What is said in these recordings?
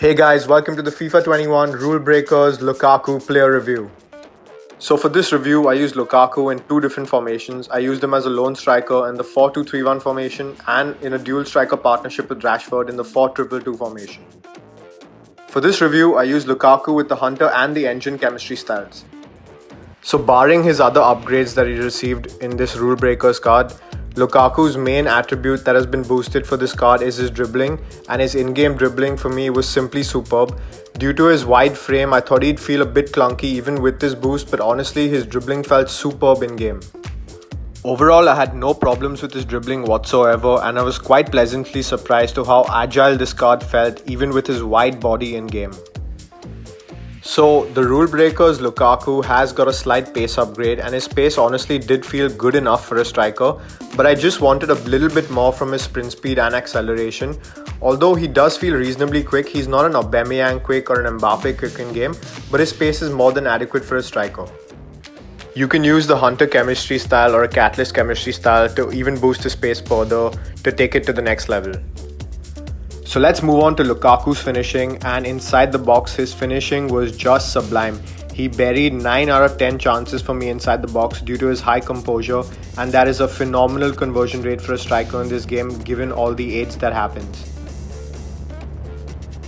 Hey guys, welcome to the FIFA 21 Rulebreakers Lukaku player review. So for this review, I used Lukaku in two different formations. I used him as a lone striker in the 4-2-3-1 formation and in a dual striker partnership with Rashford in the 4-2-2 formation. For this review, I used Lukaku with the Hunter and the Engine chemistry styles. So barring his other upgrades that he received in this Rulebreakers card, Lukaku's main attribute that has been boosted for this card is his dribbling, and his in-game dribbling for me was simply superb. Due to his wide frame, I thought he'd feel a bit clunky even with this boost, but honestly his dribbling felt superb in-game. Overall, I had no problems with his dribbling whatsoever, and I was quite pleasantly surprised to how agile this card felt even with his wide body in-game. So the Rulebreakers Lukaku has got a slight pace upgrade, and his pace honestly did feel good enough for a striker, but I just wanted a little bit more from his sprint speed and acceleration. Although he does feel reasonably quick, he's not an Aubameyang quick or an Mbappe quick in game, but his pace is more than adequate for a striker. You can use the Hunter chemistry style or a Catalyst chemistry style to even boost his pace further to take it to the next level. So let's move on to Lukaku's finishing, and inside the box his finishing was just sublime. He buried 9 out of 10 chances for me inside the box due to his high composure, and that is a phenomenal conversion rate for a striker in this game given all the aids that happens.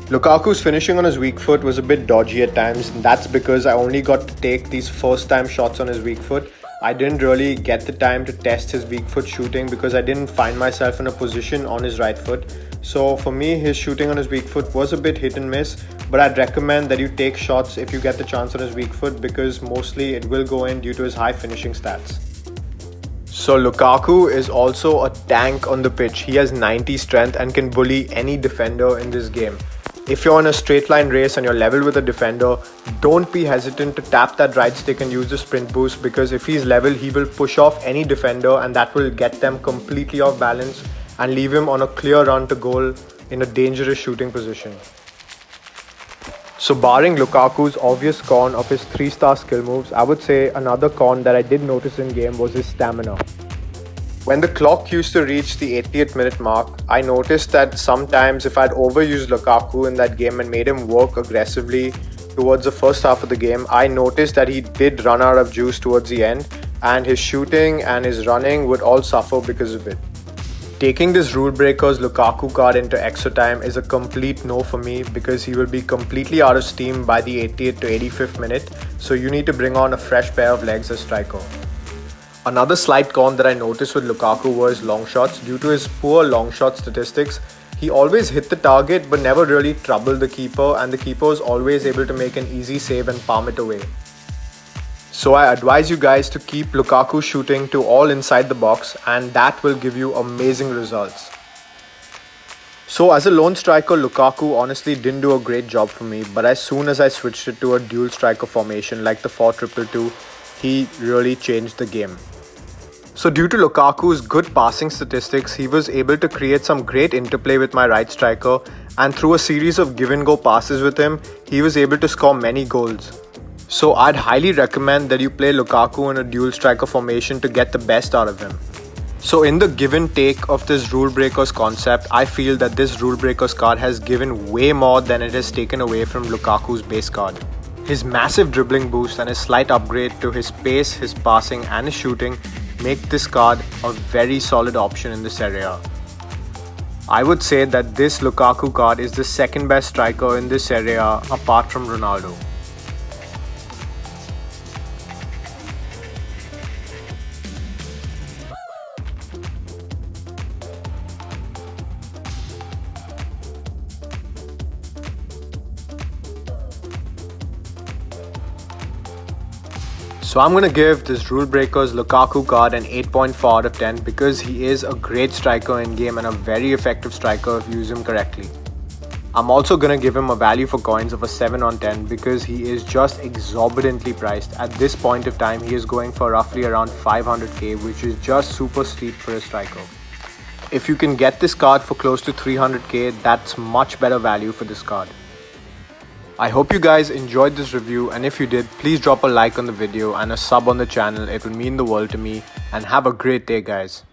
Lukaku's finishing on his weak foot was a bit dodgy at times, and that's because I only got to take these first time shots on his weak foot. I didn't really get the time to test his weak foot shooting because I didn't find myself in a position on his right foot. So for me, his shooting on his weak foot was a bit hit and miss, but I'd recommend that you take shots if you get the chance on his weak foot because mostly it will go in due to his high finishing stats. So Lukaku is also a tank on the pitch. He has 90 strength and can bully any defender in this game. If you're in a straight line race and you're level with a defender, don't be hesitant to tap that right stick and use the sprint boost, because if he's level, he will push off any defender and that will get them completely off balance and leave him on a clear run to goal in a dangerous shooting position. So barring Lukaku's obvious con of his 3-star skill moves, I would say another con that I did notice in game was his stamina. When the clock used to reach the 80th minute mark, I noticed that sometimes if I'd overused Lukaku in that game and made him work aggressively towards the first half of the game, I noticed that he did run out of juice towards the end, and his shooting and his running would all suffer because of it. Taking this Rulebreakers Lukaku card into extra time is a complete no for me because he will be completely out of steam by the 80th to 85th minute, so you need to bring on a fresh pair of legs as striker. Another slight con that I noticed with Lukaku was long shots. Due to his poor long shot statistics, he always hit the target but never really troubled the keeper, and the keeper was always able to make an easy save and palm it away. So I advise you guys to keep Lukaku shooting to all inside the box, and that will give you amazing results. So as a lone striker, Lukaku honestly didn't do a great job for me, but as soon as I switched it to a dual striker formation like the 4-2-2, he really changed the game. So due to Lukaku's good passing statistics, he was able to create some great interplay with my right striker, and through a series of give and go passes with him, he was able to score many goals. So I'd highly recommend that you play Lukaku in a dual striker formation to get the best out of him. So in the give and take of this Rulebreakers concept, I feel that this Rulebreakers card has given way more than it has taken away from Lukaku's base card. His massive dribbling boost and his slight upgrade to his pace, his passing and his shooting make this card a very solid option in this area. I would say that this Lukaku card is the second best striker in this area apart from Ronaldo. So I'm going to give this Rulebreakers Lukaku card an 8.4 out of 10 because he is a great striker in game and a very effective striker if you use him correctly. I'm also going to give him a value for coins of a 7 on 10 because he is just exorbitantly priced. At this point of time, he is going for roughly around 500k, which is just super steep for a striker. If you can get this card for close to 300k, that's much better value for this card. I hope you guys enjoyed this review, and if you did, please drop a like on the video and a sub on the channel. It will mean the world to me, and have a great day guys.